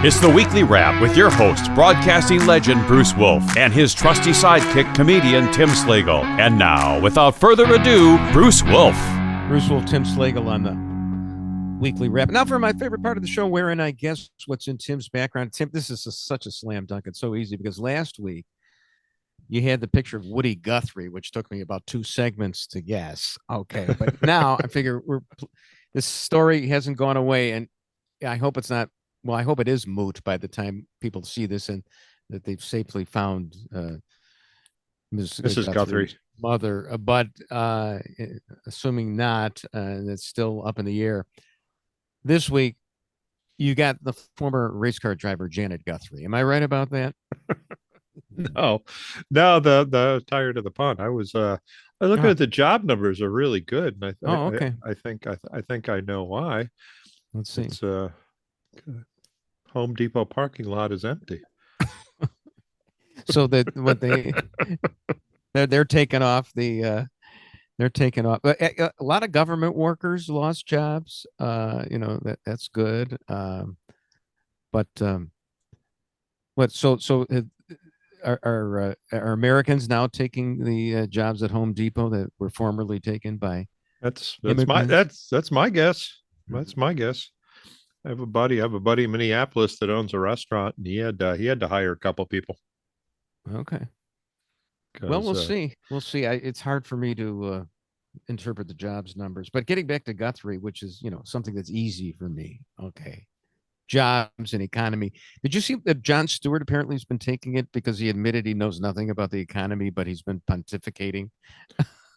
It's the Weekly Wrap with your host, broadcasting legend Bruce Wolf, and his trusty sidekick, comedian Tim Slagle. And now, without further ado, Bruce Wolf. Bruce Wolf, Tim Slagle on the Weekly Wrap. Now for my favorite part of the show, wherein I guess what's in Tim's background. Tim, this is such a slam dunk. It's so easy because last week you had the picture of Woody Guthrie, which took me about 2 segments to guess. Okay, but now I figure this story hasn't gone away, and I hope it's not. Well, I hope it is moot by the time people see this and that they've safely found Mrs. Guthrie's mother. But assuming not, it's still up in the air. This week, you got the former race car driver Janet Guthrie. Am I right about that? No, the tire to the pond. I was looking at the job numbers are really good, and okay. I think I know why. Let's see. It's Home Depot parking lot is empty. So that what they're taking off they're taking off. A lot of government workers lost jobs. That's good. But what? So are Americans now taking the jobs at Home Depot that were formerly taken by? That's my guess. That's my guess. I have a buddy in Minneapolis that owns a restaurant, and he had to hire a couple people. Okay. Well, we'll see. We'll see. It's hard for me to interpret the jobs numbers, but getting back to Guthrie, which is something that's easy for me. Okay. Jobs and economy. Did you see that Jon Stewart apparently has been taking it because he admitted he knows nothing about the economy, but he's been pontificating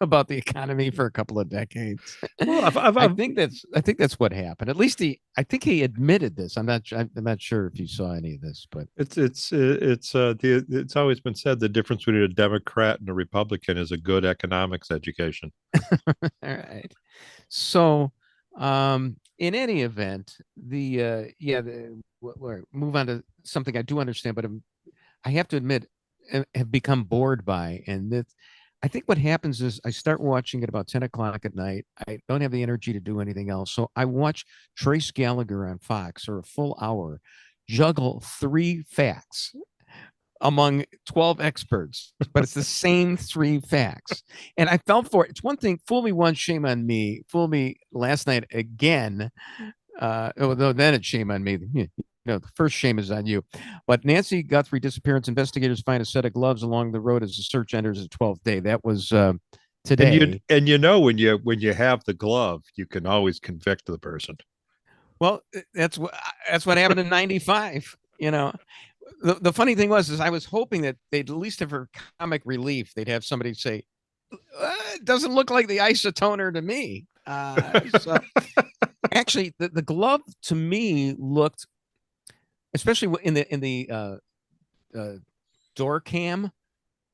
about the economy for a couple of decades? Well, I think that's what happened. At least I think he admitted this. I'm not sure if you saw any of this, but it's always been said the difference between a Democrat and a Republican is a good economics education. All right. So, in any event, move on to something I do understand, but I have to admit, have become bored by, and that I think what happens is I start watching at about 10 o'clock at night. I don't have the energy to do anything else. So I watch Trace Gallagher on Fox for a full hour, juggle 3 facts among 12 experts, but it's the same 3 facts. And I fell for it. It's one thing, fool me once, shame on me. Fool me last night again. Although then it's shame on me. The first shame is on you. But Nancy Guthrie disappearance, investigators find a set of gloves along the road as the search enters the 12th day. That was today. And when you have the glove, you can always convict the person. Well, that's what happened in 95. The funny thing was I was hoping that they'd at least have for comic relief, they'd have somebody say, it doesn't look like the isotoner to me. So actually, the glove to me looked, especially in the door cam,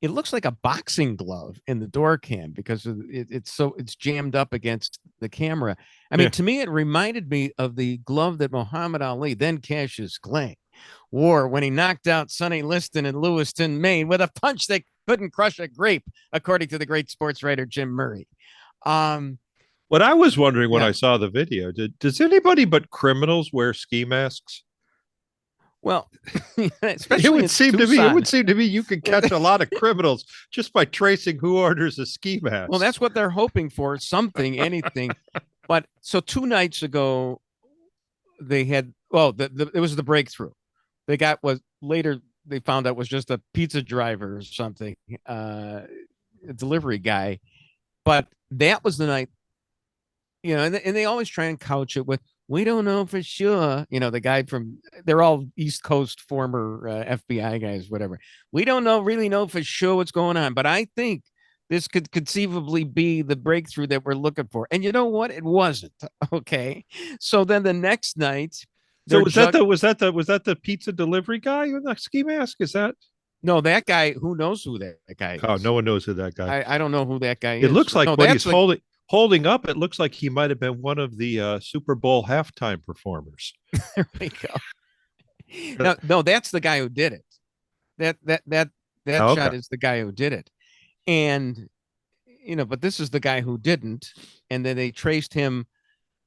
it looks like a boxing glove in the door cam because it's jammed up against the camera. I mean, to me, it reminded me of the glove that Muhammad Ali, then Cassius Clay, wore when he knocked out Sonny Liston in Lewiston, Maine, with a punch that couldn't crush a grape, according to the great sports writer Jim Murray. What I was wondering when I saw the video, does anybody but criminals wear ski masks? Well, it would seem to me you could catch a lot of criminals just by tracing who orders a ski mask. Well, that's what they're hoping for, something, anything. But so 2 nights ago, they had, it was the breakthrough. They found out was just a pizza driver or something, a delivery guy. But that was the night, and they always try and couch it with, we don't know for sure. The guy they're all East Coast former FBI guys, whatever. We don't really know for sure what's going on, but I think this could conceivably be the breakthrough that we're looking for. And you know what? It wasn't. Okay. So then the next night. So was that the pizza delivery guy with the ski mask? Is that? No, that guy, who knows who that guy is? Oh, no one knows who that guy is. I don't know who that guy is. It looks like what he's holding up, it looks like he might have been one of the Super Bowl halftime performers. There we go. No, that's the guy who did it. That shot is the guy who did it. And, but this is the guy who didn't. And then they traced him,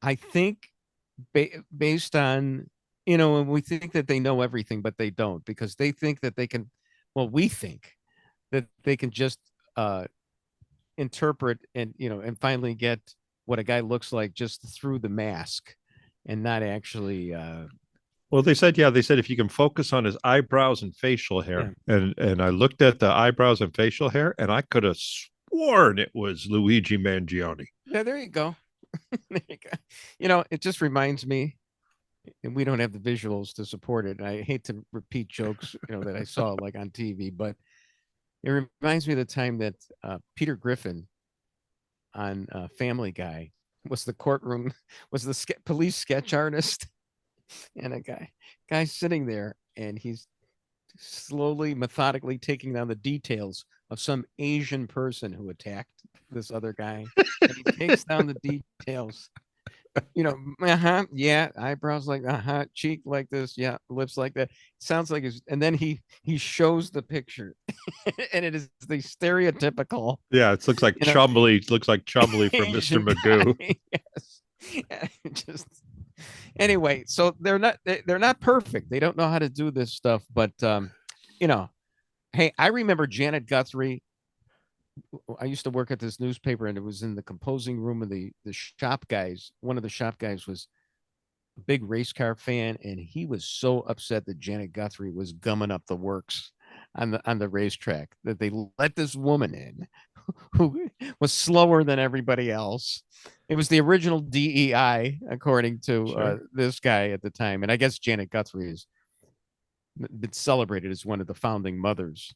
I think, based on and we think that they know everything, but they don't, because they think that they can, well, we think that they can just interpret and finally get what a guy looks like just through the mask and not actually Well, they said if you can focus on his eyebrows and facial hair, and I looked at the eyebrows and facial hair, and I could have sworn it was Luigi Mangione. Yeah, there you go. There you go. It just reminds me, and we don't have the visuals to support it. And I hate to repeat jokes, that I saw like on TV, but it reminds me of the time that Peter Griffin on Family Guy was the police sketch artist, and a guy sitting there, and he's slowly, methodically taking down the details of some Asian person who attacked this other guy. And he takes down the details. Yeah, eyebrows like cheek like this, yeah, lips like that. Sounds like and then he shows the picture, and it is the stereotypical. Yeah, it looks like Chumley. Looks like Chumley from Mr. Magoo. Yes. Just anyway, so they're not perfect. They don't know how to do this stuff, but hey, I remember Janet Guthrie. I used to work at this newspaper, and it was in the composing room of the shop guys. One of the shop guys was a big race car fan, and he was so upset that Janet Guthrie was gumming up the works on the racetrack, that they let this woman in who was slower than everybody else. It was the original DEI, according to this guy at the time. And I guess Janet Guthrie has been celebrated as one of the founding mothers.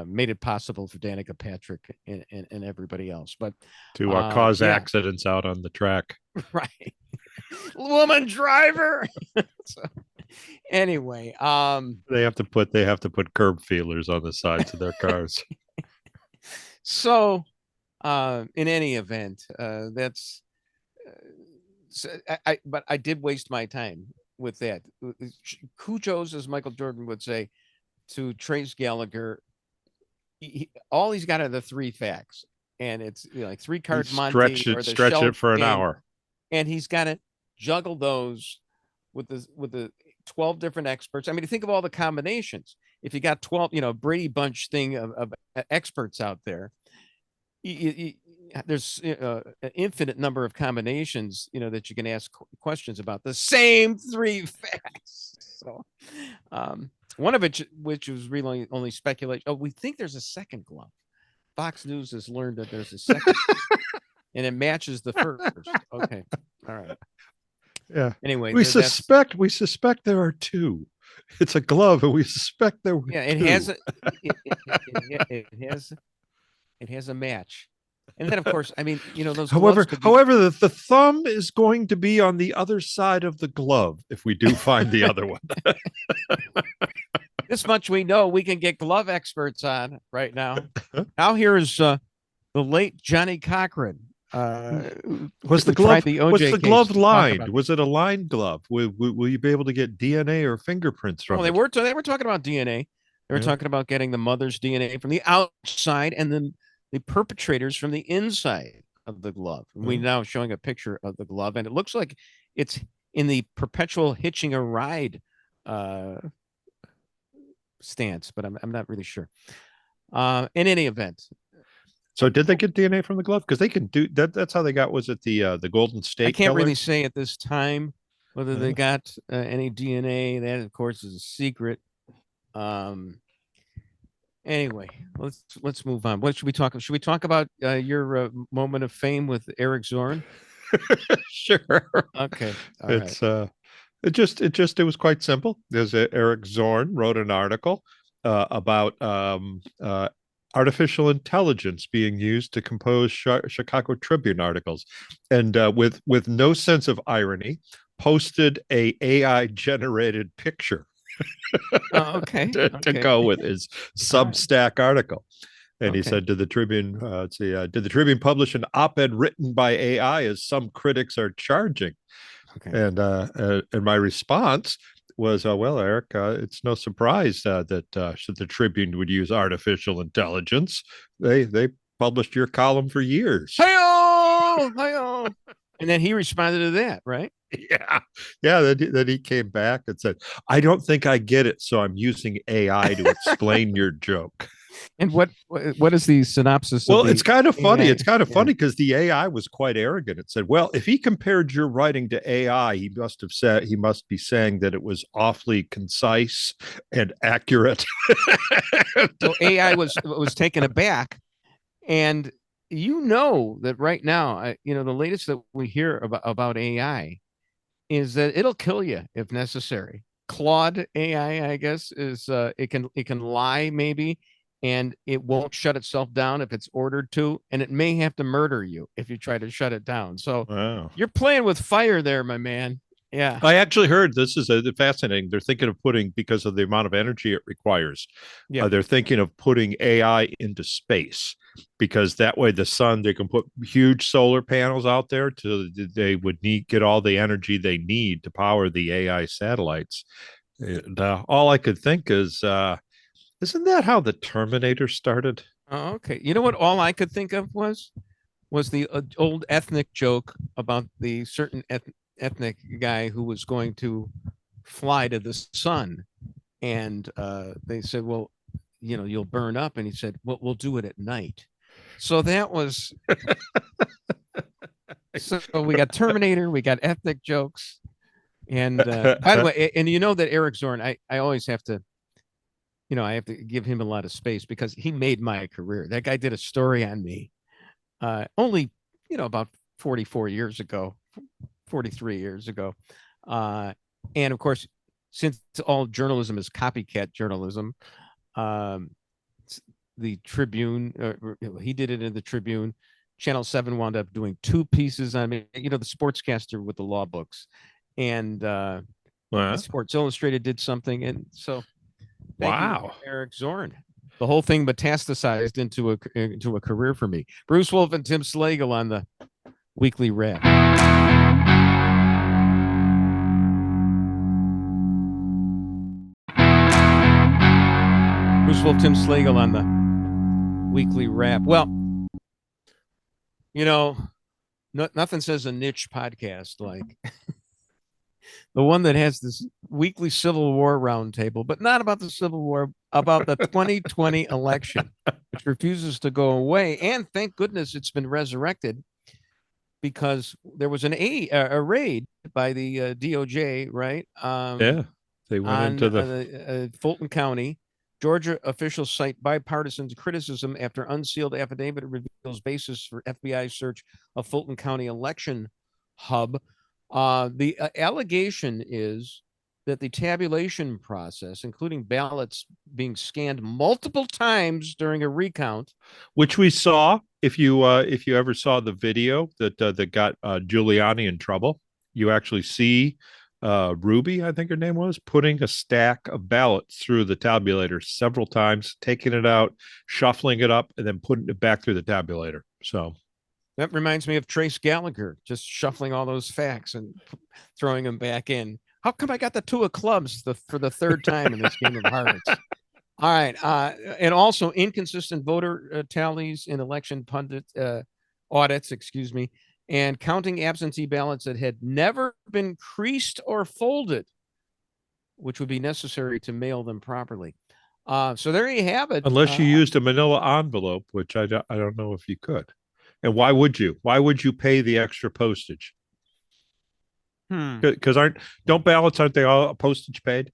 Made it possible for Danica Patrick and everybody else, but to cause accidents out on the track. Right. Woman driver. So, anyway, they have to put curb feelers on the sides of their cars. So, in any event, that's. But I did waste my time with that. Cujo's, as Michael Jordan would say, to Trace Gallagher. All he's got are the three facts, and it's like three cards Monte, stretch it for an hour, and he's got to juggle those with the 12 different experts. I mean, think of all the combinations. If you got 12, Brady Bunch thing of experts out there, there's an infinite number of combinations, that you can ask questions about the same three facts. So, one of which was really only speculation. Oh, we think there's a second glove. Fox News has learned that there's a second, and it matches the first. Okay, all right. Yeah. Anyway, we suspect there are two. It's a glove, and we suspect there were. Yeah, it two. has it has a match. And then, of course, I mean, those. However, the thumb is going to be on the other side of the glove if we do find the other one. This much we know. We can get glove experts on right now. Now here is the late Johnny Cochran. Was the glove lined? Was it a lined glove? Will you be able to get DNA or fingerprints from it? They were talking about DNA. They were talking about getting the mother's DNA from the outside, and then the perpetrators from the inside of the glove. We're now showing a picture of the glove, and it looks like it's in the perpetual hitching a ride stance, but I'm not really sure. In any event. So did they get DNA from the glove? Because they can do that. That's how they got. Was it the Golden State? I can't really say at this time whether they got any DNA. That, of course, is a secret. Anyway, let's move on. What should we talk? Should we talk about your moment of fame with Eric Zorn? Sure. Okay. It's it was quite simple. There's Eric Zorn wrote an article about artificial intelligence being used to compose Chicago Tribune articles, and with no sense of irony, posted a AI generated picture. To go with his Substack article. And he said to the Tribune, did the Tribune publish an op-ed written by AI as some critics are charging? And my response was, well, Eric, it's no surprise that the Tribune would use artificial intelligence. They published your column for years. Hi-oh! And then he responded to that, right? Yeah. Yeah. Then he came back and said, I don't think I get it. So I'm using AI to explain your joke. And what is the synopsis of Well, the it's kind of funny. AI? It's kind of Yeah. funny because the AI was quite arrogant. It said, well, if he compared your writing to AI, he must be saying that it was awfully concise and accurate. So AI was taken aback, and you know that right now, the latest that we hear about AI is that it'll kill you if necessary. Claude AI, I guess, is it can lie maybe, and it won't shut itself down if it's ordered to, and it may have to murder you if you try to shut it down. So Wow. you're playing with fire there, my man. Yeah. I actually heard this is fascinating. They're thinking of putting, because of the amount of energy it requires, Yeah. they're thinking of putting AI into space because that way the sun, they can put huge solar panels out there to they would get all the energy they need to power the AI satellites. And all I could think is, isn't that how the Terminator started? Oh, okay. You know what? All I could think of was the old ethnic joke about the certain ethnic guy who was going to fly to the sun, and they said, "Well, you'll burn up," and he said, "Well, we'll do it at night." So that was. So we got Terminator, we got ethnic jokes, and by the way, and you know that Eric Zorn, I always have to. I have to give him a lot of space because he made my career. That guy did a story on me only, about 44 years ago, 43 years ago. And of course, since all journalism is copycat journalism, the Tribune, he did it in the Tribune. Channel 7 wound up doing 2 pieces on me, the sportscaster with the law books. And Sports Illustrated did something. And so thank you, Eric Zorn. The whole thing metastasized into a career for me. Bruce Wolf and Tim Slagle on the Weekly Wrap. Bruce Wolf, Tim Slagle on the Weekly Wrap. Well, nothing says a niche podcast like the one that has this weekly Civil War roundtable, but not about the Civil War, about the 2020 election, which refuses to go away. And thank goodness it's been resurrected because there was a raid by the DOJ, right? Yeah, they went into the Fulton County. Georgia officials cite bipartisan criticism after unsealed affidavit reveals basis for FBI search of Fulton County election hub. The allegation is that the tabulation process, including ballots being scanned multiple times during a recount, which we saw. If you ever saw the video that got Giuliani in trouble, you actually see Ruby, I think her name was, putting a stack of ballots through the tabulator several times, taking it out, shuffling it up, and then putting it back through the tabulator. So that reminds me of Trace Gallagher, just shuffling all those facts and throwing them back in. How come I got the 2 of clubs for the 3rd time in this game of hearts? All right. And also inconsistent voter tallies in election pundit audits, and counting absentee ballots that had never been creased or folded, which would be necessary to mail them properly. So there you have it. Unless you used a manila envelope, which I don't know if you could. And why would you? Why would you pay the extra postage? Because aren't they all postage paid?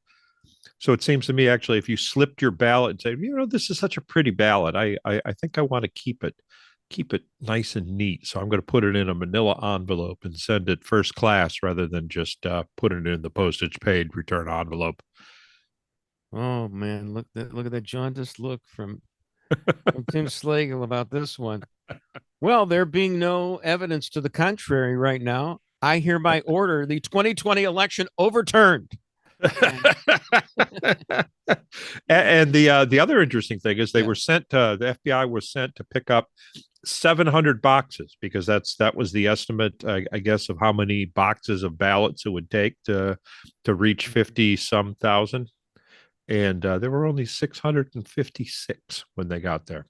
So it seems to me, actually, if you slipped your ballot and say, this is such a pretty ballot, I think I want to keep it nice and neat. So I'm going to put it in a manila envelope and send it first class rather than just put it in the postage paid return envelope. Oh man, look at that jaundiced look from Tim Slagle about this one. Well, there being no evidence to the contrary right now, I hereby order the 2020 election overturned. And the other interesting thing is the FBI was sent to pick up 700 boxes because that was the estimate, I guess, of how many boxes of ballots it would take to reach 50 some thousand. And there were only 656 when they got there.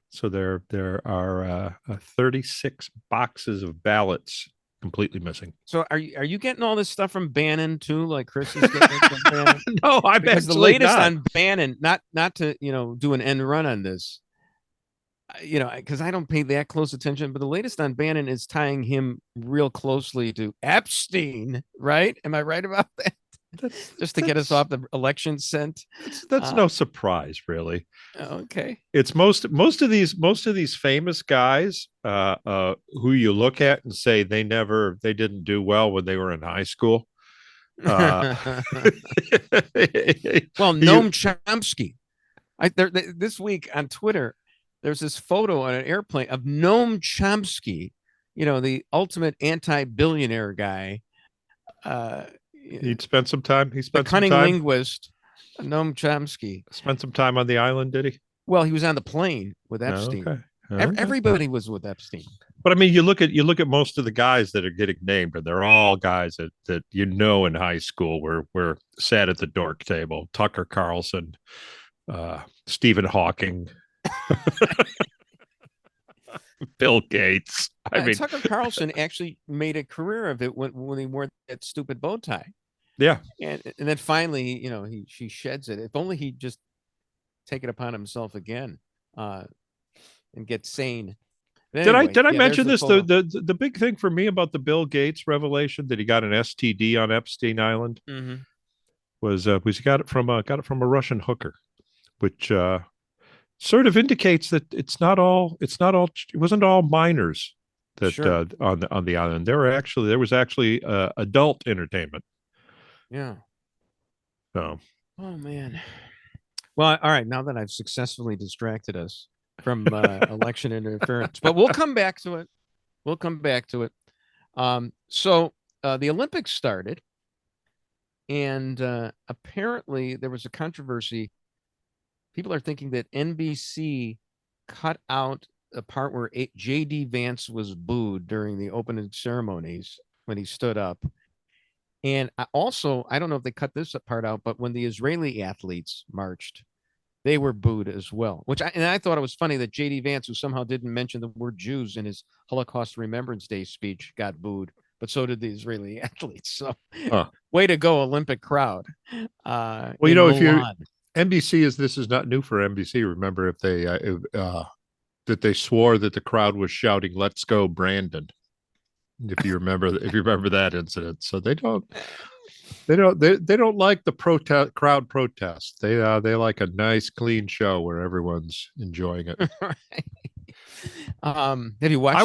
So there are 36 boxes of ballots completely missing. So are you getting all this stuff from Bannon too? Like Chris is getting it from Bannon? No, I'm Because the actually latest not. on Bannon, not to do an end run on this, because I don't pay that close attention, but the latest on Bannon is tying him real closely to Epstein, right? Am I right about that? Just to get us off the election scent. That's no surprise, really. Okay. It's most of these famous guys who you look at and say they didn't do well when they were in high school. Well, Noam Chomsky. This week on Twitter, there's this photo on an airplane of Noam Chomsky, the ultimate anti-billionaire guy. He'd spent some time. He spent the cunning some time. linguist, Noam Chomsky. Spent some time on the island, did he? Well, he was on the plane with Epstein. Oh, okay. Everybody was with Epstein. But I mean, you look at most of the guys that are getting named, and they're all guys that in high school were sat at the dork table. Tucker Carlson, Stephen Hawking, Bill Gates. I mean, Tucker Carlson actually made a career of it when he wore that stupid bow tie. Yeah, and then finally, she sheds it. If only he'd just take it upon himself again, and get sane. But anyway, did I mention this? photo. The big thing for me about the Bill Gates revelation that he got an STD on Epstein Island was he got it from a Russian hooker, which sort of indicates that it wasn't all minors that Sure. on the island. There was actually adult entertainment. Yeah. So. Oh man. Well, all right. Now that I've successfully distracted us from election interference, but we'll come back to it. So the Olympics started, and apparently there was a controversy. People are thinking that NBC cut out the part where J.D. Vance was booed during the opening ceremonies when he stood up. And I don't know if they cut this part out, but when the Israeli athletes marched, they were booed as well, I thought it was funny that J.D. Vance, who somehow didn't mention the word Jews in his Holocaust Remembrance Day speech, got booed, but so did the Israeli athletes. So way to go, Olympic crowd. Well, if NBC this is not new for NBC. Remember if they that they swore that the crowd was shouting, "Let's go, Brandon." If you remember that incident. So they don't like the crowd protest. They like a nice clean show where everyone's enjoying it. Have you watched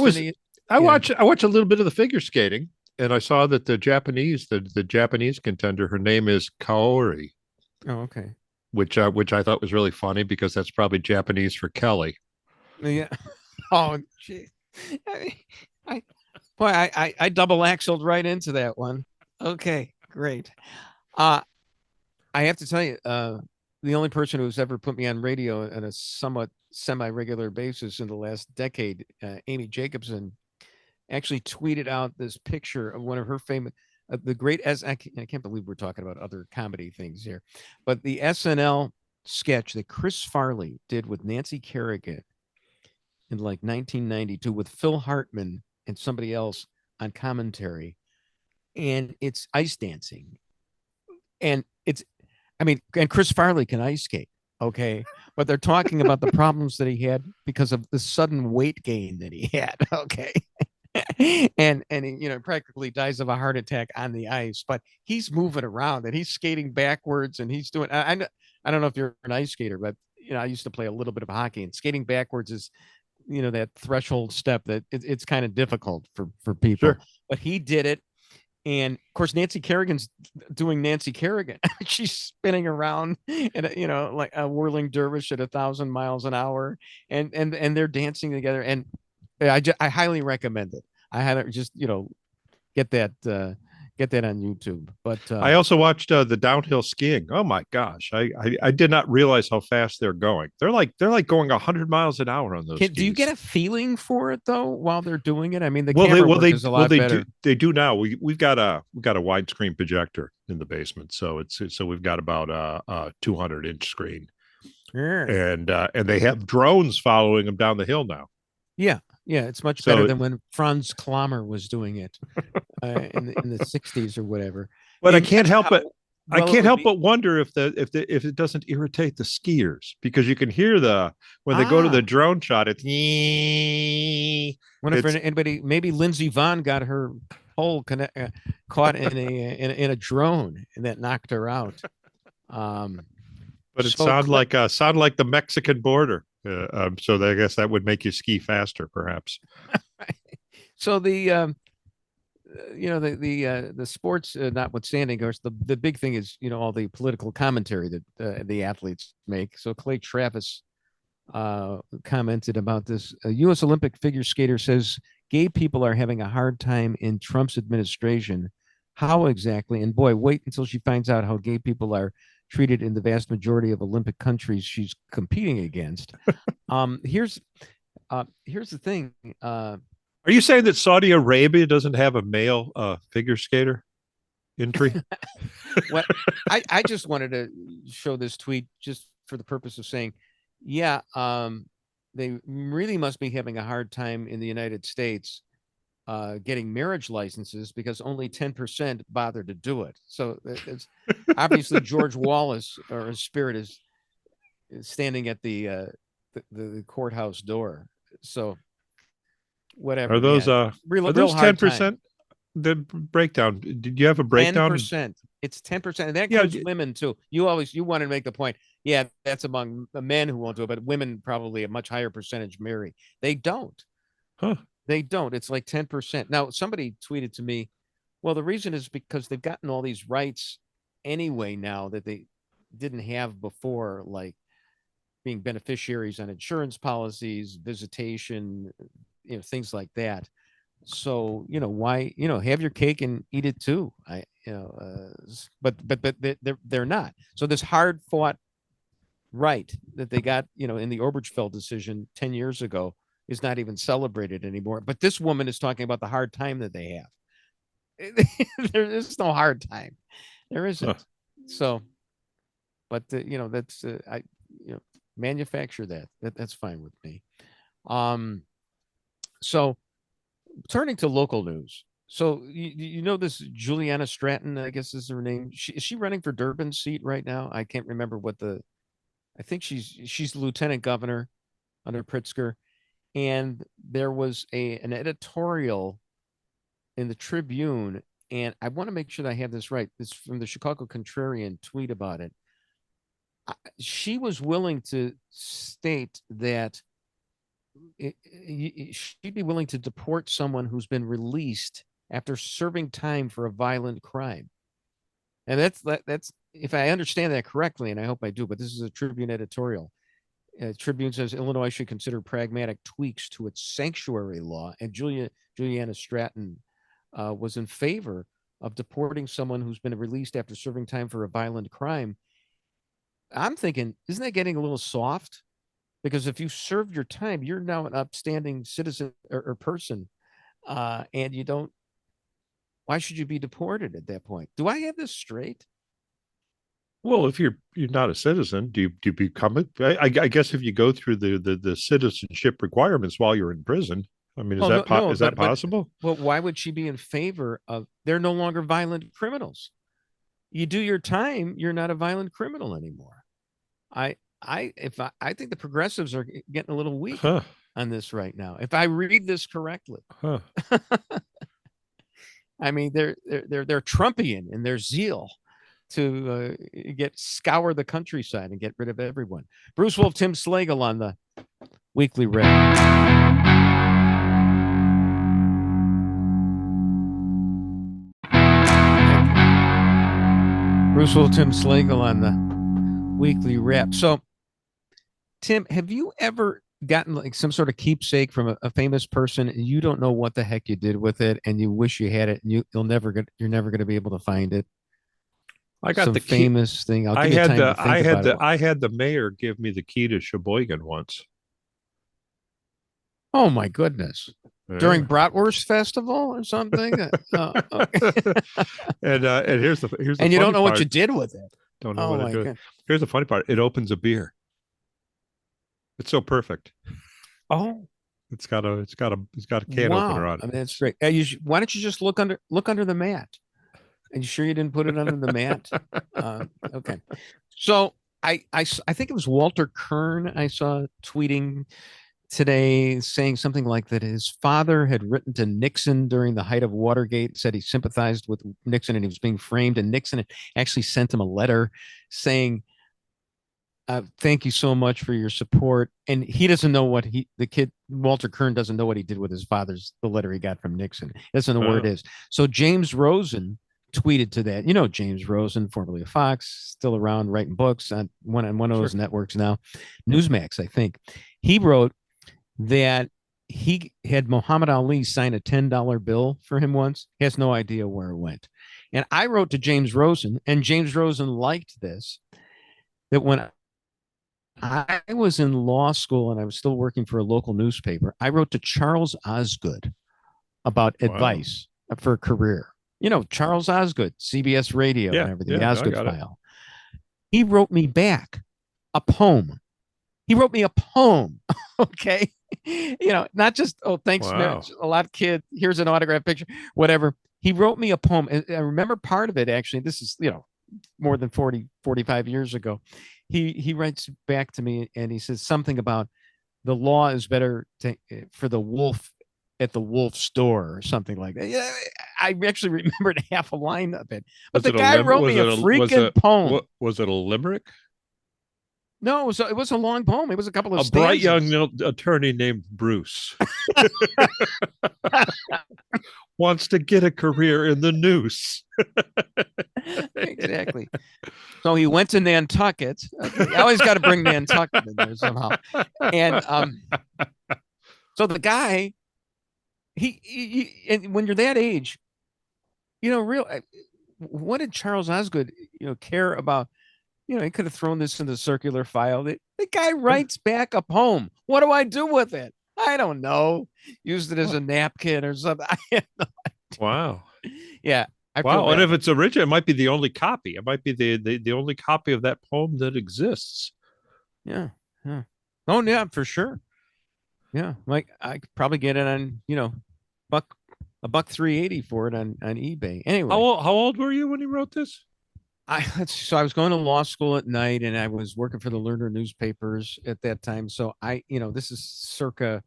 I watched a little bit of the figure skating, and I saw that the Japanese contender, her name is Kaori. Oh, okay. Which I thought was really funny because that's probably Japanese for Kelly. Yeah. Oh, gee. I double axled right into that one. Okay, great. I have to tell you, the only person who's ever put me on radio on a somewhat semi-regular basis in the last decade, Amy Jacobson, actually tweeted out this picture of one of her famous, the great I can't believe we're talking about other comedy things here, but the SNL sketch that Chris Farley did with Nancy Kerrigan in like 1992 with Phil Hartman and somebody else on commentary, and it's ice dancing, and and Chris Farley can ice skate, okay, but they're talking about the problems that he had because of the sudden weight gain that he had, okay. and he practically dies of a heart attack on the ice, but he's moving around and he's skating backwards, and he's doing I don't know if you're an ice skater, but I used to play a little bit of hockey, and skating backwards is that threshold step that it's kind of difficult for people. Sure. But he did it, and of course Nancy Kerrigan's doing Nancy Kerrigan. She's spinning around and like a whirling dervish at 1,000 miles an hour, and they're dancing together, and I highly recommend it. I had to just get that on YouTube. But I also watched the downhill skiing. Oh my gosh, I did not realize how fast they're going. They're like going 100 miles an hour on those. Do you get a feeling for it though while they're doing it? I mean, camera work is a lot better. They do now. We've got a widescreen projector in the basement, so we've got about a 200-inch screen, and they have drones following them down the hill now. Yeah. Yeah, it's much So- better than when Franz Klammer was doing it in the 60s or whatever. But I Imagine can't help how it. I well it can't would help be- but wonder if it doesn't irritate the skiers, because you can hear when they go to the drone shot, it's Wonder if it's anybody, maybe Lindsey Vonn got her pole caught in a drone, and that knocked her out. but it So sound like the Mexican border. So I guess that would make you ski faster, perhaps. So the the sports notwithstanding, of course, the big thing is all the political commentary that the athletes make. So Clay Travis commented about this. A U.S. Olympic figure skater says gay people are having a hard time in Trump's administration. How exactly? And boy, wait until she finds out how gay people are treated in the vast majority of Olympic countries she's competing against. Here's the thing. Are you saying that Saudi Arabia doesn't have a male figure skater entry? What I just wanted to show this tweet just for the purpose of saying, yeah, they really must be having a hard time in the United States getting marriage licenses, because only 10% bother to do it. So it's obviously George Wallace, or his spirit, is standing at the courthouse door. So whatever. Are those real, are real those hard 10%? time. The breakdown. Did you have a breakdown? 10%. It's 10%. And that Yeah, includes women too. You want to make the point. Yeah, that's among the men who won't do it, but women probably a much higher percentage marry. They don't. Huh. They don't. It's like 10%. Now, somebody tweeted to me, well, the reason is because they've gotten all these rights anyway now that they didn't have before, like being beneficiaries on insurance policies, visitation, things like that. So, why, have your cake and eat it too. But they're not. So this hard fought right that they got, in the Obergefell decision 10 years ago is not even celebrated anymore. But this woman is talking about the hard time that they have. There is no hard time. There isn't. Huh. So, but that's manufacture that's fine with me. So turning to local news. So this Juliana Stratton, I guess is her name. Is she running for Durban's seat right now? I can't remember I think she's the lieutenant governor under Pritzker. And there was an editorial in the Tribune, and I want to make sure that I have this right. This is from the Chicago Contrarian tweet about it. She was willing to state that she'd be willing to deport someone who's been released after serving time for a violent crime. And that's if I understand that correctly, and I hope I do, but this is a Tribune editorial. Tribune says Illinois should consider pragmatic tweaks to its sanctuary law, and Juliana Stratton was in favor of deporting someone who's been released after serving time for a violent crime. I'm thinking, isn't that getting a little soft? Because if you served your time, you're now an upstanding citizen or person, and you don't. Why should you be deported at that point? Do I have this straight? Well, if you're not a citizen, do you become it? I guess if you go through the citizenship requirements while you're in prison, I mean, is that possible? Well, why would she be in favor of? They're no longer violent criminals. You do your time, you're not a violent criminal anymore. I think the progressives are getting a little weak on this right now. If I read this correctly, I mean, they're Trumpian in their zeal to scour the countryside and get rid of everyone. Bruce Wolf, Tim Slagle on the Weekly Rep. Bruce Wolf, Tim Slagle on the Weekly Rep. So, Tim, have you ever gotten like some sort of keepsake from a famous person and you don't know what the heck you did with it and you wish you had it and you're never going to be able to find it? I got some the famous thing. I had the mayor give me the key to Sheboygan once. Oh my goodness. Yeah. During Bratwurst Festival or something? Okay. And here's the and you don't know part. what you did with it. Don't know what I did. Here's the funny part. It opens a beer. It's so perfect. Oh. It's got a can opener on it. I mean, that's great. Why don't you just look under the mat? Are you sure you didn't put it under the mat? Okay. So I think it was Walter Kern I saw tweeting today saying something like that his father had written to Nixon during the height of Watergate, said he sympathized with Nixon and he was being framed, and Nixon actually sent him a letter saying, thank you so much for your support. And he doesn't know what Walter Kern doesn't know what he did with his father's, the letter he got from Nixon. He doesn't know where it is. So James Rosen tweeted to that. You know, James Rosen, formerly of Fox, still around writing books on one of those networks now, Newsmax, I think. He wrote that he had Muhammad Ali sign a $10 bill for him once. He has no idea where it went. And I wrote to James Rosen, and James Rosen liked this, that when I was in law school and I was still working for a local newspaper, I wrote to Charles Osgood about advice for a career. You know, Charles Osgood, CBS Radio and everything, the Osgood File. He wrote me back a poem. He wrote me a poem. Okay. You know, not just, oh, thanks, man, a lot, kid. Here's an autograph picture, whatever. He wrote me a poem. And I remember part of it, actually. This is, you know, more than 45 years ago. He writes back to me and he says something about the law is better for the wolf at the wolf store or something like that. Yeah, I actually remembered half a line of it. But the guy wrote me a freaking poem. Was it a limerick? No, it was a long poem. It was a couple of stanzas. Bright young attorney named Bruce wants to get a career in the noose. Exactly. So he went to Nantucket. Okay. I always got to bring Nantucket in there somehow. And so the guy, he and when you're that age, you know, what did Charles Osgood, you know, care about? You know, he could have thrown this in the circular file. The guy writes back a poem. What do I do with it? I don't know. Used it as a napkin or something. I have no idea. Wow. Yeah. Wow. And if it's original, it might be the only copy. It might be the only copy of that poem that exists. Yeah. Yeah. Oh, yeah, for sure. Yeah. Like I could probably get it on, you know, $1.380 for it on eBay. Anyway. How old were you when you wrote this? So I was going to law school at night and I was working for the Lerner newspapers at that time. So this is circa,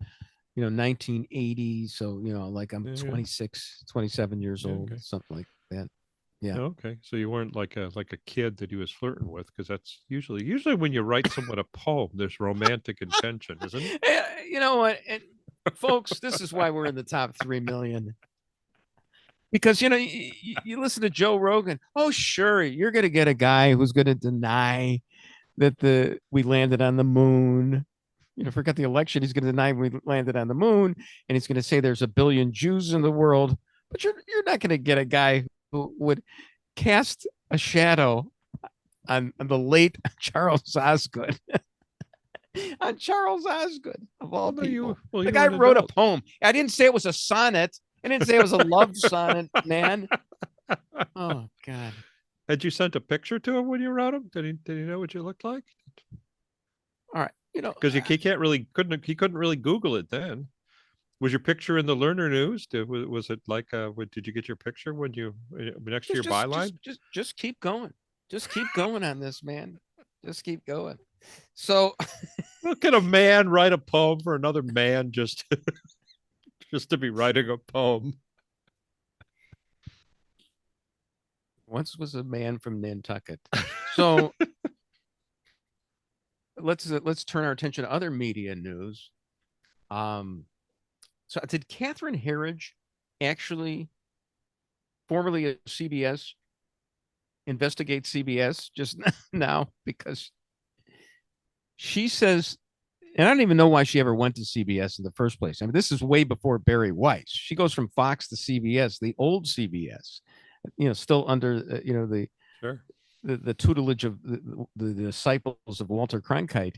1980. So, like I'm 26, 27 years old, something like that. Yeah. Okay. So you weren't like a kid that he was flirting with, because that's usually when you write someone a poem, there's romantic intention, isn't it? You know what? And folks, this is why we're in the top 3 million. Because, you listen to Joe Rogan. Oh, sure. You're going to get a guy who's going to deny that we landed on the moon. Forget the election. He's going to deny we landed on the moon. And he's going to say there's a billion Jews in the world. But you're not going to get a guy who would cast a shadow on the late Charles Osgood. On Charles Osgood, of all people. The guy wrote a poem. I didn't say it was a sonnet. I didn't say it was a love sonnet, man. Oh, God. Had you sent a picture to him when you wrote him? Did he know what you looked like? All right. Because he couldn't really Google it then. Was your picture in the Lerner News? Was it like, did you get your picture when next to your byline? Just keep going. Just keep going on this, man. Just keep going. So how can a man write a poem for another man just to be writing a poem? Once was a man from Nantucket. So let's turn our attention to other media news. So did Catherine Herridge, actually formerly at CBS, investigate CBS just now? Because she says, and I don't even know why she ever went to CBS in the first place. I mean, this is way before Barry Weiss. She goes from Fox to CBS, the old CBS, still under, the tutelage of the disciples of Walter Cronkite.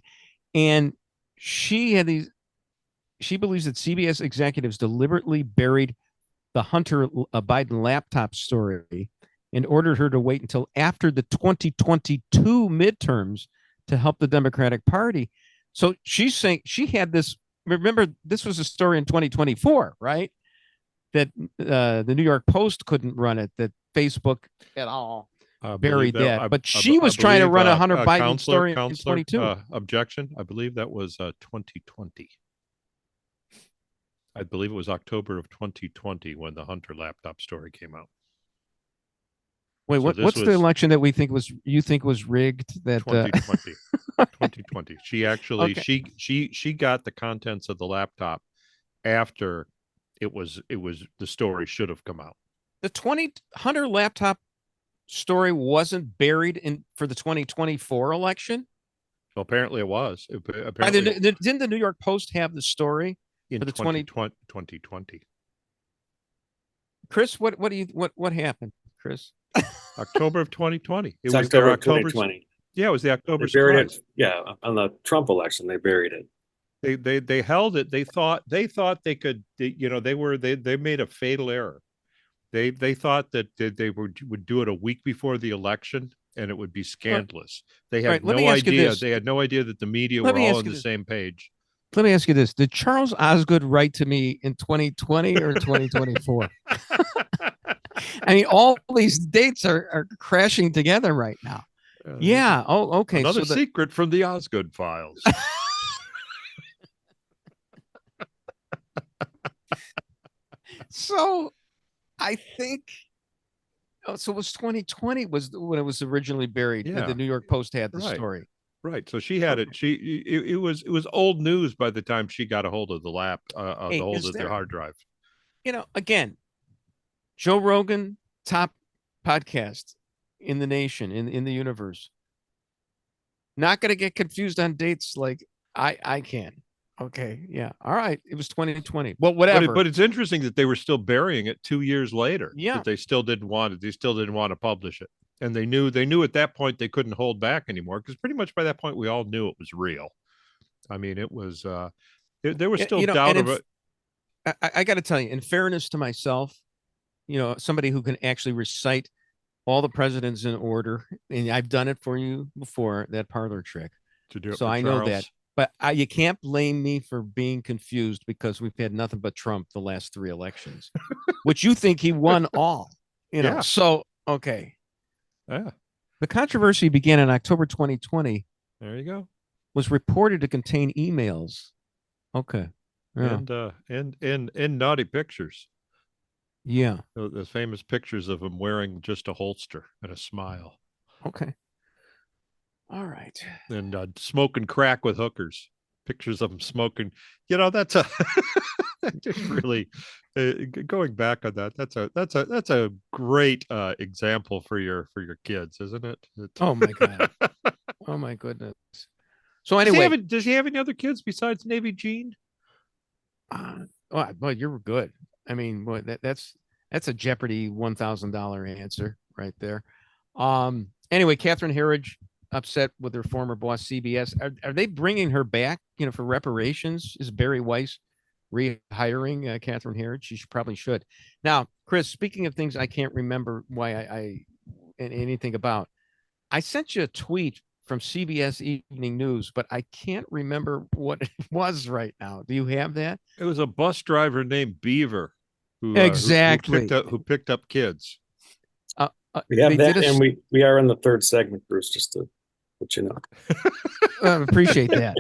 And she believes that CBS executives deliberately buried the Hunter Biden laptop story and ordered her to wait until after the 2022 midterms to help the Democratic Party. So she's saying she had this remember this was a story in 2024, right? That the New York Post couldn't run it, that Facebook at all buried that. But she was trying to run a Hunter Biden story in 22. Objection. I believe that was 2020. I believe it was October of 2020 when the Hunter laptop story came out. Wait, So what's the election that you think was rigged? That 2020. 2020. She actually Okay. she got the contents of the laptop after it was the story should have come out. The 20 Hunter laptop story wasn't buried for the 2024 election. Well, apparently it was. Didn't the New York Post have the story in for the 2020? Chris, what happened, Chris? October of 2020. It's October of 2020. Yeah, it was the October. They buried it. Yeah, on the Trump election, they buried it. They held it. They thought they could. They made a fatal error. They thought that they would do it a week before the election, and it would be scandalous. They had no idea. They had no idea that the media were all on the same page. Let me ask you this: did Charles Osgood write to me in 2020 or 2024? I mean, all these dates are crashing together right now. Yeah. Oh, okay. Another secret from the Osgood files. So I think, so it was 2020 was when it was originally buried. Yeah. The New York Post had the story. Right. So she had it. It was old news by the time she got a hold of the the hard drive. Again, Joe Rogan, top podcast in the nation, in the universe. Not going to get confused on dates like I can. Okay. Yeah. All right. It was 2020. Well, whatever. But it's interesting that they were still burying it 2 years later. Yeah. That they still didn't want it. They still didn't want to publish it. And they knew at that point they couldn't hold back anymore, because pretty much by that point we all knew it was real. I mean, it was there was still doubt of it. I got to tell you, in fairness to myself, somebody who can actually recite all the presidents in order, and I've done it for you before, that parlor trick. To do it, so I know that. But you can't blame me for being confused, because we've had nothing but Trump the last 3 elections, which you think he won all. Yeah. So okay. Yeah. The controversy began in October 2020. There you go. Was reported to contain emails. Okay. Yeah. And naughty pictures. Yeah. The famous pictures of him wearing just a holster and a smile. Okay. All right. And smoking crack with hookers. Pictures of him smoking. That's a really going back on that. That's a great example for your kids, isn't it? Oh my God. Oh my goodness. So anyway, does he have any other kids besides Navy Gene? Boy, you're good. I mean, boy, that's a Jeopardy $1,000 answer right there. Anyway, Catherine Herridge upset with her former boss, CBS. Are they bringing her back, for reparations? Is Barry Weiss rehiring Catherine Herridge? She probably should. Now, Chris, speaking of things I can't remember why anything about, I sent you a tweet from CBS Evening News, but I can't remember what it was right now. Do you have that? It was a bus driver named Beaver who picked up kids. We have that, and we are in the 3rd segment, Bruce, just to let you know. I appreciate that.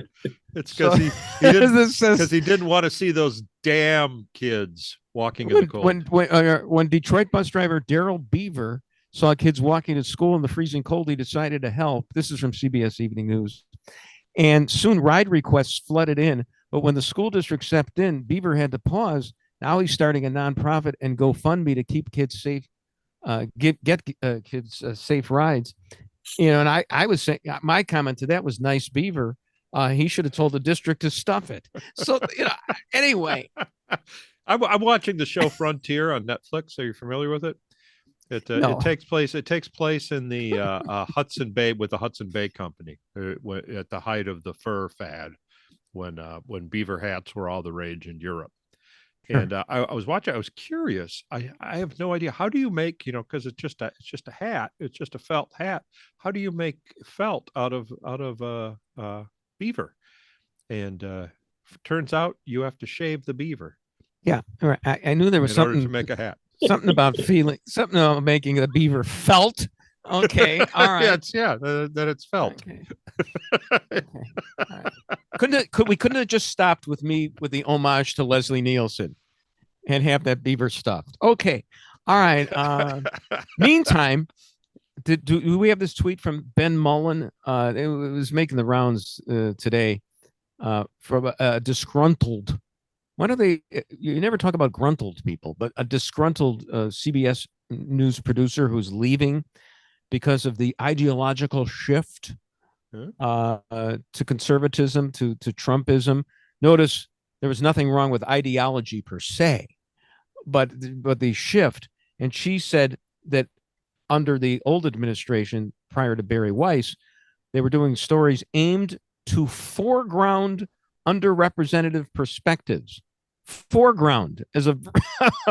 It's because he didn't want to see those damn kids walking in the cold. When Detroit bus driver Daryl Beaver saw kids walking to school in the freezing cold, he decided to help. This is from CBS Evening News. And soon ride requests flooded in. But when the school district stepped in, Beaver had to pause. Now he's starting a nonprofit and GoFundMe to keep kids safe, get kids safe rides. And I was saying, my comment to that was, nice Beaver. He should have told the district to stuff it. So, anyway. I'm watching the show Frontier on Netflix. Are you familiar with it? No. It takes place in the Hudson Bay, with the Hudson Bay Company at the height of the fur fad, when beaver hats were all the rage in Europe. Sure. And I was watching. I was curious. I have no idea, how do you make, because it's just a hat. It's just a felt hat. How do you make felt out of beaver? And Turns out you have to shave the beaver. Yeah, all right. I knew there was in order something to make a hat. Something about something about making the beaver felt. Okay, all right. That it's felt. Okay. Okay. All right. We couldn't have just stopped with me with the homage to Leslie Nielsen and have that beaver stuffed. Okay. All right. Meantime, do we have this tweet from Ben Mullen? It was making the rounds today from a disgruntled. Why do they? You never talk about gruntled people, but a disgruntled CBS News producer who's leaving because of the ideological shift to conservatism, to Trumpism. Notice there was nothing wrong with ideology per se, but the shift. And she said that under the old administration, prior to Barry Weiss, they were doing stories aimed to foreground underrepresented perspectives. Foreground as a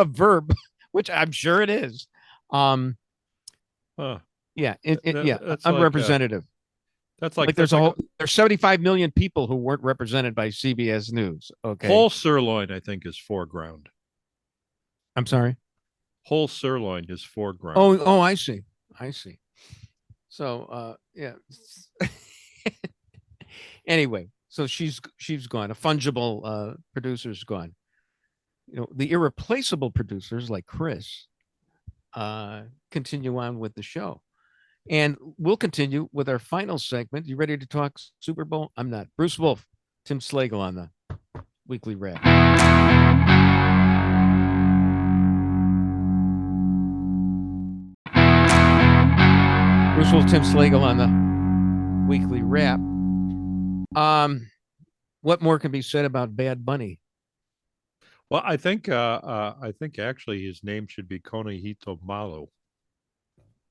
verb, which I'm sure it is. Unrepresentative. That's like there's there's 75 million people who weren't represented by CBS News. Okay. Whole sirloin, I think, is foreground. I'm sorry. Whole sirloin is foreground. Oh, I see. So, yeah. Anyway, so she's gone. A fungible producer's gone. The irreplaceable producers like Chris continue on with the show. And we'll continue with our final segment. You ready to talk Super Bowl? I'm not. Bruce Wolf, Tim Slagle on the Weekly Wrap. Bruce Wolf, Tim Slagle on the Weekly Wrap. What more can be said about Bad Bunny? Well, I think actually his name should be Konihito Malo.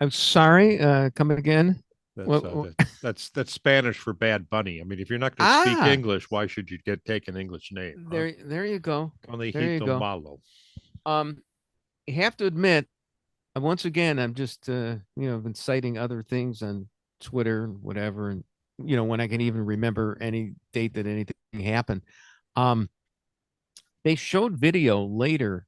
I'm sorry. Come again. That's Spanish for Bad Bunny. I mean, if you're not going to speak English, why should you take an English name? There you go. Konihito Malo. I have to admit, once again, I'm just been citing other things on Twitter, whatever, and when I can even remember any date that anything happened. They showed video later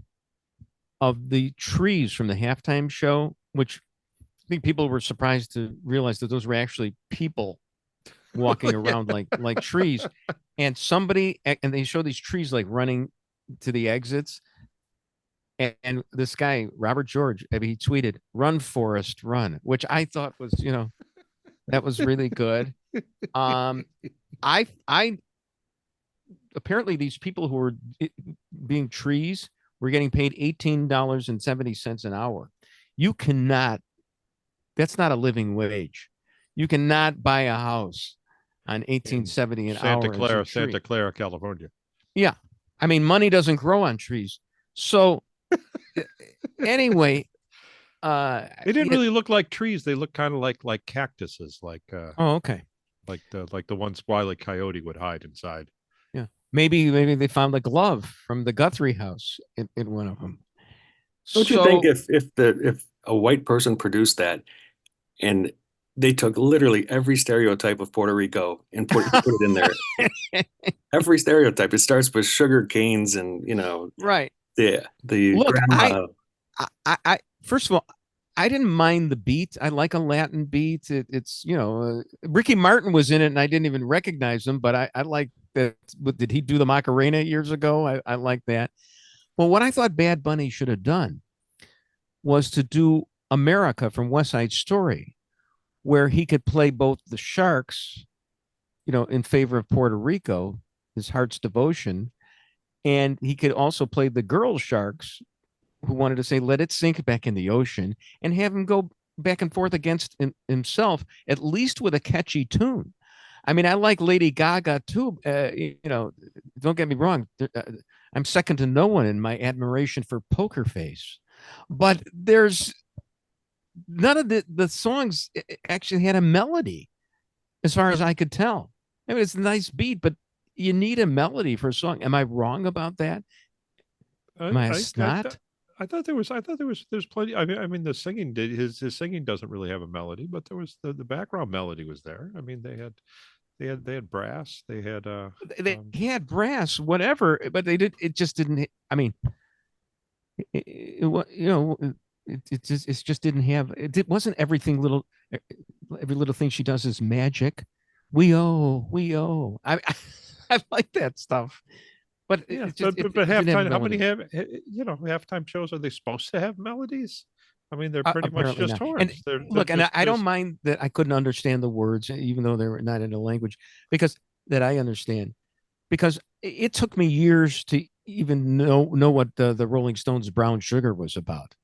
of the trees from the halftime show, which I think people were surprised to realize that those were actually people walking around like trees. And they show these trees like running to the exits. And this guy, Robert George, he tweeted, "Run, Forrest, run," which I thought was, that was really good. Apparently these people who were being trees were getting paid $18.70 an hour. That's not a living wage. You cannot buy a house on $18.70 an hour. Santa Clara, California. Yeah. I mean, money doesn't grow on trees. So anyway, they didn't really look like trees. They look kind of like cactuses, okay. Like the ones Wile E. Coyote would hide inside. Yeah. Maybe they found the glove from the Guthrie house in one of them. Don't you think if a white person produced that and they took literally every stereotype of Puerto Rico and put it in there? Every stereotype. It starts with sugar canes and right. Yeah. Look, I first of all, I didn't mind the beat. I like a Latin beat. It's Ricky Martin was in it and I didn't even recognize him, but I like that. Did he do the Macarena years ago? I like that. Well, what I thought Bad Bunny should have done was to do America from West Side Story, where he could play both the Sharks, in favor of Puerto Rico, his heart's devotion, and he could also play the girl Sharks who wanted to say, let it sink back in the ocean, and have him go back and forth against himself, at least with a catchy tune. I mean, I like Lady Gaga too. Don't get me wrong. I'm second to no one in my admiration for Poker Face, but there's none of the songs actually had a melody, as far as I could tell. I mean, it's a nice beat, but you need a melody for a song. Am I wrong about that? Am I a snot? I thought there's plenty. I mean, the singing his singing doesn't really have a melody, but there was the background melody was there. I mean, they had They had brass. They had They had brass, whatever, but they did. It just didn't. I mean, it just didn't have. It wasn't everything little. Every little thing she does is magic. We owe. I like that stuff. But yeah, it just, but halftime. How many melody. have halftime shows? Are they supposed to have melodies? I mean, they're pretty much Apparently just not. horns. And They're look, and just, I don't mind that I couldn't understand the words, even though they were not in a language, because that I understand. Because it took me years to even know what the Rolling Stones' Brown Sugar was about.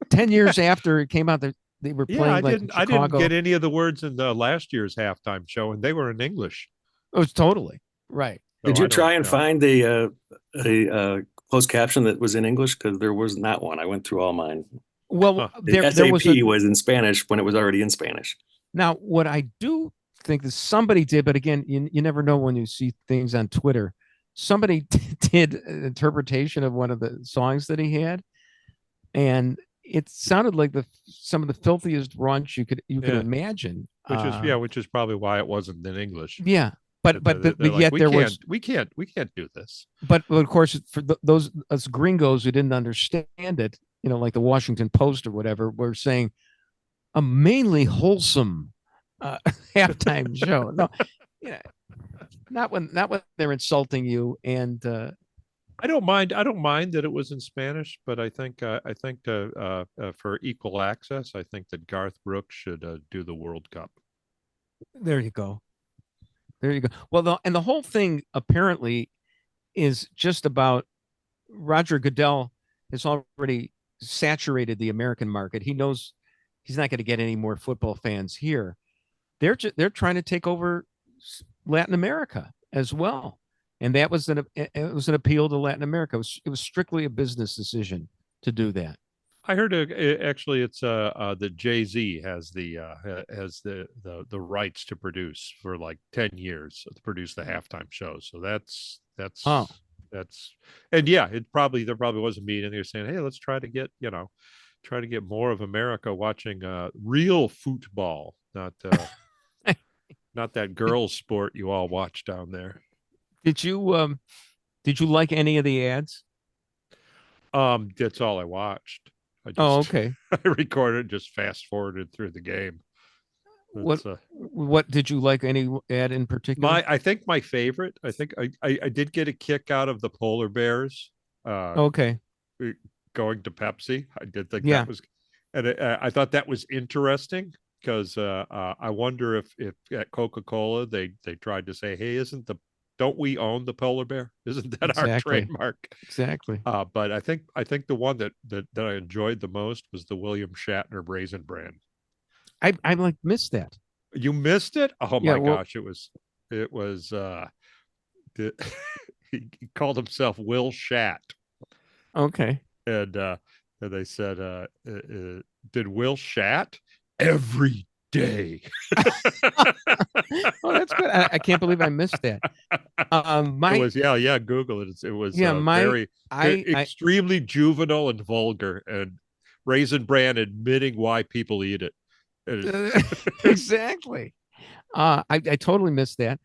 10 years after it came out, they were playing I like in I didn't Chicago. get any of the words in the last year's halftime show, and they were in English. It was totally right. Did So you I don't try and know. find a closed caption that was in English? Because there was not one. I went through all mine. Well, The there SAP was was in Spanish when it was already in Spanish. now what I do think that somebody did, but again, you never know when you see things on Twitter. Somebody did an interpretation of one of the songs that he had, and it sounded like some of the filthiest raunch you could imagine. Which is probably why it wasn't in English. Yeah, but They're like, yet there was. we can't do this. But of course, for those us gringos who didn't understand it, like the Washington Post or whatever, were saying a mainly wholesome halftime show. No, not when they're insulting you. And I don't mind that it was in Spanish, but I think for equal access, I think that Garth Brooks should do the World Cup. there you go. Well, the whole thing apparently is just about Roger Goodell has already saturated the American market. He knows he's not going to get any more football fans here. They're trying to take over Latin America as well, and that was an appeal to Latin America. It was strictly a business decision to do that. I heard actually it's that Jay-Z has the rights to produce for like 10 years to produce the halftime show. So that's and yeah, there probably was a meeting. They're saying, hey, let's try to get more of America watching real football, not not that girls sport you all watch down there. Did you like any of the ads? That's all I watched. Okay. I recorded, just fast forwarded through the game. What did you like? Any ad in particular? I think my favorite. I think I did get a kick out of the polar bears. Okay. Going to Pepsi. I did think that was, and I thought that was interesting because I wonder if at Coca-Cola they tried to say, hey, don't we own the polar bear? Isn't that our trademark? Exactly. But I think the one that I enjoyed the most was the William Shatner Raisin Bran. I like missed that. You missed it? Oh my gosh! It was he called himself Will Shat. Okay. And they said, did Will Shat every day? Oh, that's good. I can't believe I missed that. It was Google it. It was extremely juvenile and vulgar, and Raisin Bran admitting why people eat it. Exactly. I totally missed that.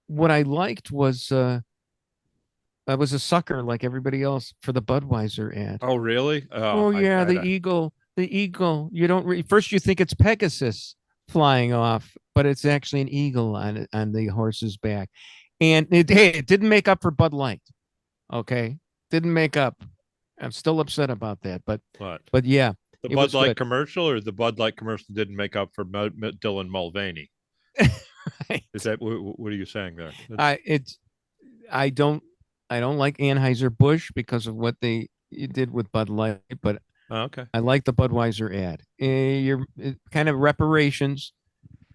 What I liked was I was a sucker like everybody else for the Budweiser ad. Oh, really? The eagle. The eagle. You don't first you think it's Pegasus flying off, but it's actually an eagle on the horse's back. And it didn't make up for Bud Light. Okay, didn't make up. I'm still upset about that, but yeah. The Bud Light commercial, or the Bud Light commercial didn't make up for Dylan Mulvaney? Right. Is that what are you saying there? I don't like Anheuser-Busch because of what they did with Bud Light, but okay. I like the Budweiser ad. You're kind of reparations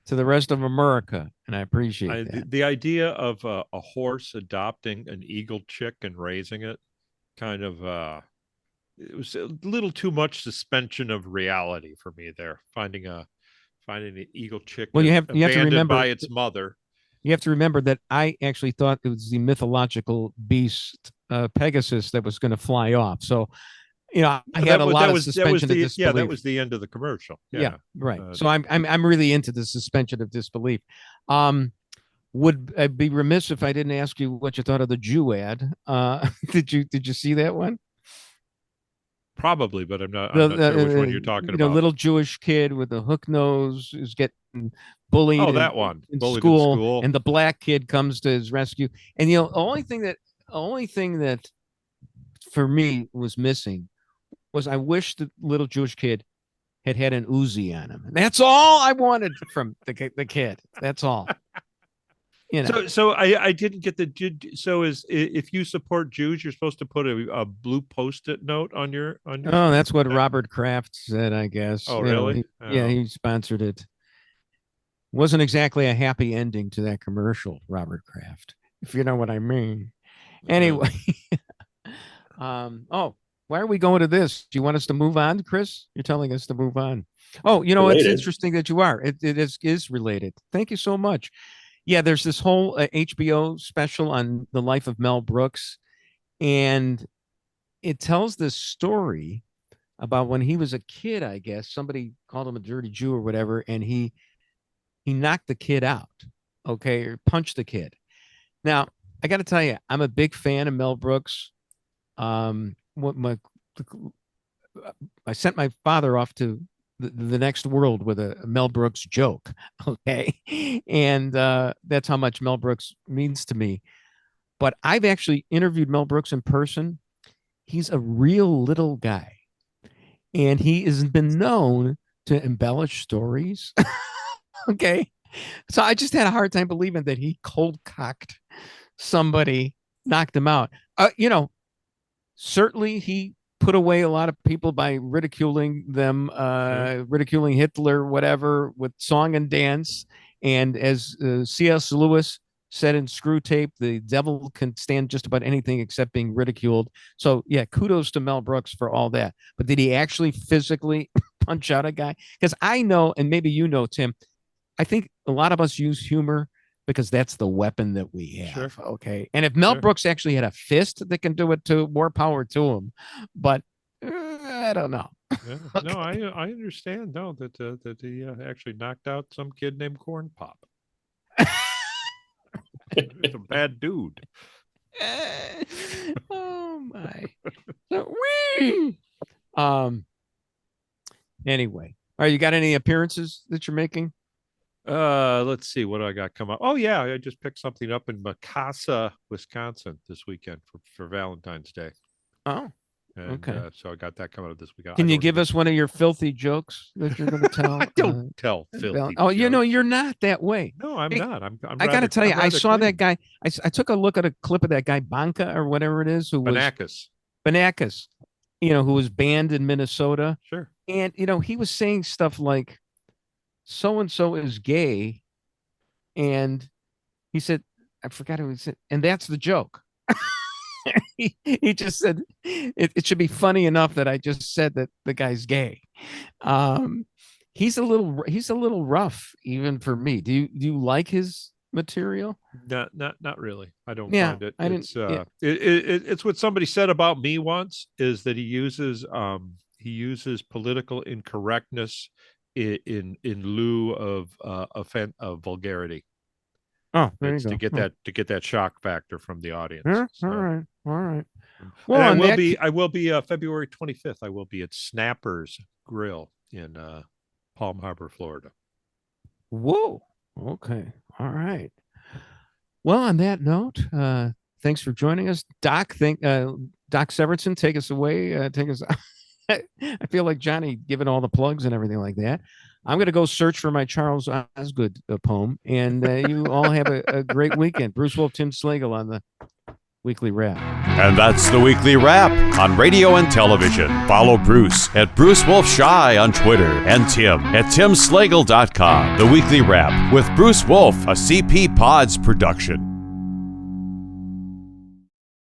to the rest of America, and I appreciate that. The idea of a horse adopting an eagle chick and raising it, kind of it was a little too much suspension of reality for me there. Finding an eagle chick. Well, you have to remember by its mother. You have to remember that I actually thought it was the mythological beast Pegasus that was going to fly off. So, I had a lot of suspension of disbelief. Yeah, that was the end of the commercial. Yeah, right. So I'm really into the suspension of disbelief. I'd be remiss if I didn't ask you what you thought of the Jew ad. Did you see that one? Probably, but I'm not sure which one you're talking about. Little Jewish kid with a hook nose who's getting bullied. Oh, that one. In Bullied school, in school. and the black kid comes to his rescue. And the only thing that for me was missing was I wish the little Jewish kid had an Uzi on him. That's all I wanted from the kid. That's all. You know. So I didn't get the. So if you support Jews, you're supposed to put a blue Post-it note on your. Oh, that's what Robert Kraft said, I guess. Oh, really? Yeah, he sponsored it. Wasn't exactly a happy ending to that commercial, Robert Kraft, if you know what I mean. Anyway, why are we going to this? Do you want us to move on, Chris? You're telling us to move on. Oh, it's interesting that you are. It is related. Thank you so much. Yeah, there's this whole HBO special on the life of Mel Brooks, and it tells this story about when he was a kid, I guess. Somebody called him a dirty Jew or whatever, and he knocked the kid out, okay, or punched the kid. Now, I got to tell you, I'm a big fan of Mel Brooks. I sent my father off to the next world with a Mel Brooks joke, okay, and that's how much Mel Brooks means to me. But I've actually interviewed Mel Brooks in person. He's a real little guy, and he has been known to embellish stories. Okay, so I just had a hard time believing that he cold-cocked somebody, knocked him out. Certainly he put away a lot of people by ridiculing them, ridiculing Hitler, whatever, with song and dance. And as C.S. Lewis said in Screw Tape, the devil can stand just about anything except being ridiculed. So, yeah, kudos to Mel Brooks for all that. But did he actually physically punch out a guy? Because I know, and maybe you know, Tim, I think a lot of us use humor because that's the weapon that we have. Sure. Okay. And if Mel Brooks actually had a fist that can do it too, more power to him. But I don't know. Yeah. Okay. No, I understand. No, that he actually knocked out some kid named Corn Pop. He's a bad dude. Oh my. Anyway. All right, you got any appearances that you're making? Let's see what I got come up. Oh yeah, I just picked something up in Macassa, Wisconsin this weekend for Valentine's Day. Oh, and, okay. So I got that coming up this weekend. Can you give us one of your filthy jokes that you're going to tell? I don't tell filthy. Oh, jokes. You're not that way. No, I'm not. I got to tell you, I saw that guy. I took a look at a clip of that guy Banca or whatever it is, who was Banacus, who was banned in Minnesota. Sure. And he was saying stuff like, so-and-so is gay, and he said, I forgot who he said, and that's the joke. he just said it should be funny enough that I just said that the guy's gay. He's a little rough even for me. Do you like his material? Not really. I don't find it. It's what somebody said about me once, is that he uses political incorrectness in lieu of vulgarity. Oh, there you go. To get that shock factor from the audience. Yeah, so. All right. Well, I will be February 25th. I will be at Snapper's Grill in Palm Harbor, Florida. Whoa. Okay. All right. Well, on that note, thanks for joining us, Doc. Doc Severinsen, take us away. Take us. I feel like Johnny giving all the plugs and everything like that. I'm going to go search for my Charles Osgood poem, and you all have a great weekend. Bruce Wolf, Tim Slagle on the Weekly Wrap. And that's the Weekly Wrap on radio and television. Follow Bruce at Bruce Wolf Shy on Twitter and Tim at timslagle.com. The Weekly Wrap with Bruce Wolf, a CP Pods production.